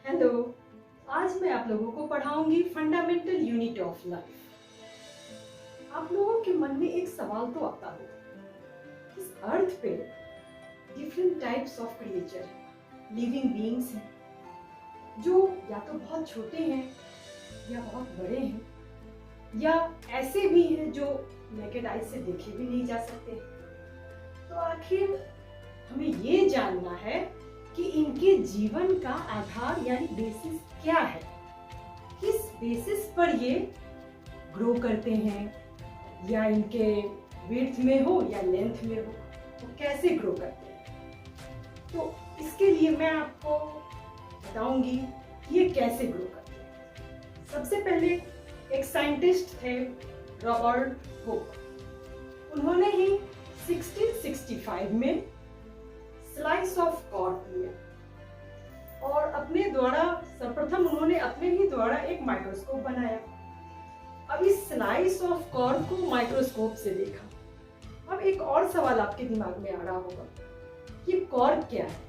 Hello. आज मैं आप लोगों को पढ़ाऊंगी फंडामेंटल यूनिट ऑफ लाइफ। आप लोगों के मन में एक सवाल तो आता होगा, इस अर्थ पे डिफरेंट टाइप्स ऑफ क्रिएचर हैं, लिविंग बीइंग्स हैं, जो या तो बहुत छोटे हैं या बहुत बड़े हैं, या ऐसे भी हैं जो नेकेड आई से देखे भी नहीं जा सकते। तो आखिर हमें ये जानना है कि इनके जीवन का आधार यानी बेसिस क्या है, किस बेसिस पर ये ग्रो करते हैं, या इनके विड्थ में हो या लेंथ में हो, तो कैसे ग्रो करते हैं। तो इसके लिए मैं आपको बताऊंगी कि ये कैसे ग्रो करते हैं। सबसे पहले एक साइंटिस्ट थे, रॉबर्ट हुक। उन्होंने ही 1665 में स्लाइस ऑफ कॉर्क लिया और अपने द्वारा सर्वप्रथम उन्होंने अपने ही द्वारा एक माइक्रोस्कोप बनाया। अब इस स्लाइस ऑफ कॉर्क को माइक्रोस्कोप से देखा। अब एक और सवाल आपके दिमाग में आ रहा होगा कि कॉर्क क्या है।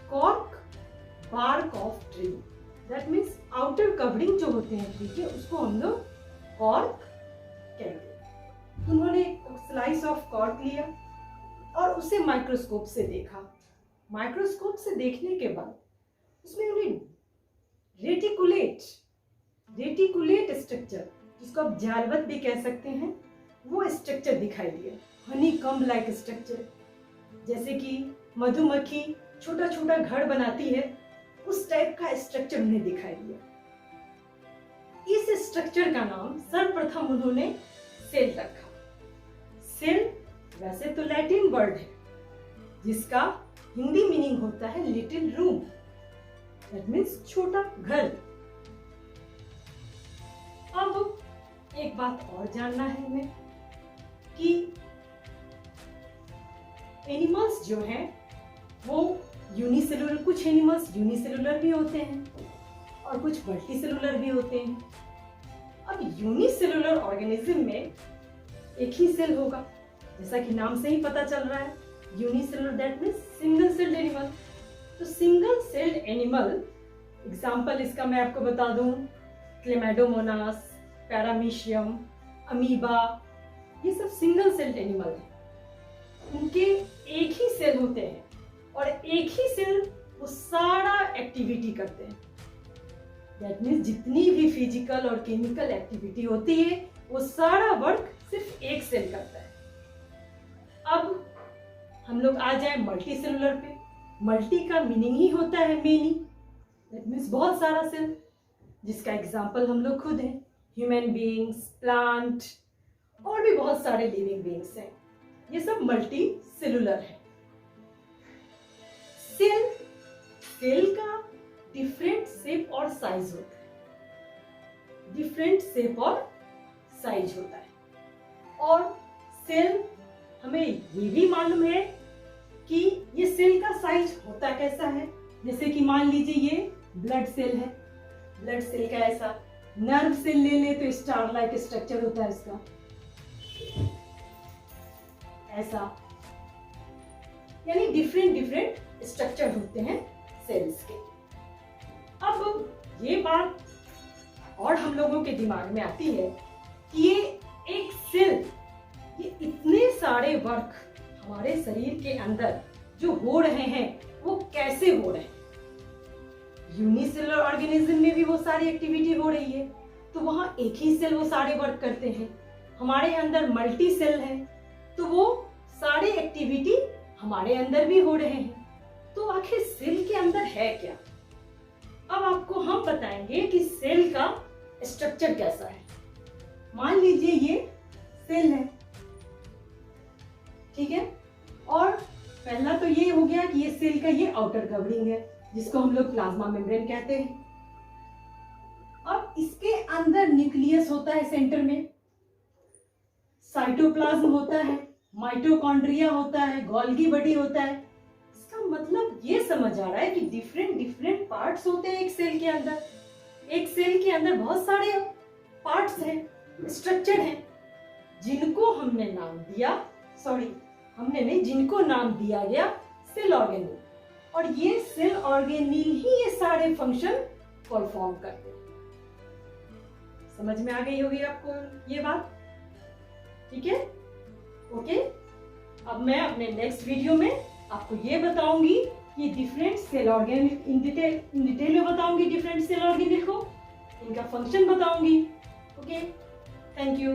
Cork bark of tree, that means outer covering जो होते हैं ट्री के, उसको हम लोग कॉर्क कहते हैं। उन्होंने स्लाइस ऑफ कॉर्क लिया और उसे माइक्रोस्कोप से देखा। माइक्रोस्कोप से देखने के बाद उसमें उन्हें रेटिकुलेट स्ट्रक्चर, जिसको आप जालवत भी कह सकते हैं, वो स्ट्रक्चर दिखाई दिया। हनी कम लाइक स्ट्रक्चर, जैसे कि मधुमक्खी छोटा छोटा घर बनाती है, उस टाइप का स्ट्रक्चर उन्हें दिखाई दिया। इस स्ट्रक्चर का नाम सर्वप्रथम उन्होंने सेल रखा। सेल वैसे तो लैटिन वर्ड है जिसका हिंदी मीनिंग होता है लिटिल रूम, दैट मीन्स छोटा घर। अब एक बात और जानना है हमें कि एनिमल्स जो हैं वो यूनिसेलुलर, कुछ एनिमल्स यूनिसेलुलर भी होते हैं और कुछ मल्टीसेलुलर भी होते हैं। अब यूनिसेलुलर ऑर्गेनिज्म में एक ही सेल होगा, जैसा कि नाम से ही पता चल रहा है, unicellular, that means single celled animal. तो सिंगल सेल्ड एनिमल एग्जांपल इसका मैं आपको बता दूं, क्लेमाइडोमोनास, पैरामीशियम, अमीबा, ये सब सिंगल सेल्ड एनिमल हैं। उनके एक ही सेल होते हैं और एक ही सेल वो सारा एक्टिविटी करते हैं। दैट मीन्स जितनी भी फिजिकल और केमिकल एक्टिविटी होती है वो सारा वर्क सिर्फ एक सेल करता है। अब हम लोग आ जाए मल्टी सेलुलर पे। मल्टी का मीनिंग ही होता है मेनी, दैट मीन्स बहुत सारा सेल, जिसका एग्जाम्पल हम लोग खुद हैं, ह्यूमन बीइंग्स, प्लांट और भी बहुत सारे लिविंग बीइंग्स हैं। ये सब मल्टी सेलुलर है। सेल का डिफरेंट शेप और साइज होता है, डिफरेंट शेप और साइज होता है। और सेल हमें ये भी मालूम है कि ये सेल का साइज होता कैसा है। जैसे कि मान लीजिए ये ब्लड सेल है, ब्लड सेल का ऐसा, नर्व सेल ले ले तो स्टार लाइक स्ट्रक्चर होता है इसका, ऐसा, यानी डिफरेंट स्ट्रक्चर होते हैं सेल्स के। अब ये बात और हम लोगों के दिमाग में आती है कि ये एक सेल, ये इतने सारे वर्क हमारे शरीर के अंदर जो हो रहे हैं वो कैसे हो रहे हैं। यूनिसेलुलर ऑर्गेनिज्म में भी वो सारी एक्टिविटी हो रही है, तो वहां एक ही सेल वो सारे वर्क करते हैं। हमारे अंदर मल्टी सेल है, तो वो सारे एक्टिविटी हमारे अंदर भी हो रहे हैं। तो आखिर सेल के अंदर है क्या। अब आपको हम बताएंगे कि सेल का स्ट्रक्चर कैसा है। मान लीजिए ये सेल है, ठीक है, और पहला तो ये हो गया कि ये सेल का ये आउटर कवरिंग है, जिसको हम लोग प्लाज्मा मेम्ब्रेन कहते हैं। अब इसके अंदर न्यूक्लियस होता है, सेंटर में साइटोप्लाज्म होता है, माइटोकॉन्ड्रिया होता है, गोल्गी बॉडी होता है। इसका मतलब ये समझ आ रहा है कि डिफरेंट पार्ट्स होते हैं एक सेल के अंदर। एक सेल के अंदर बहुत सारे पार्ट्स हैं, स्ट्रक्चर हैं, जिनको हमने नाम दिया, जिनको नाम दिया गया सेल ऑर्गेनेल। और ये सेल ऑर्गेनील ही ये सारे फंक्शन परफॉर्म करते हैं। समझ में आ गई होगी आपको ये बात? ठीक है, ओके। अब मैं अपने नेक्स्ट वीडियो में आपको ये बताऊंगी कि different cell organelle in detail में बताऊंगी, डिफरेंट सेल ऑर्गेनिल को, इनका फंक्शन बताऊंगी। Okay, thank you.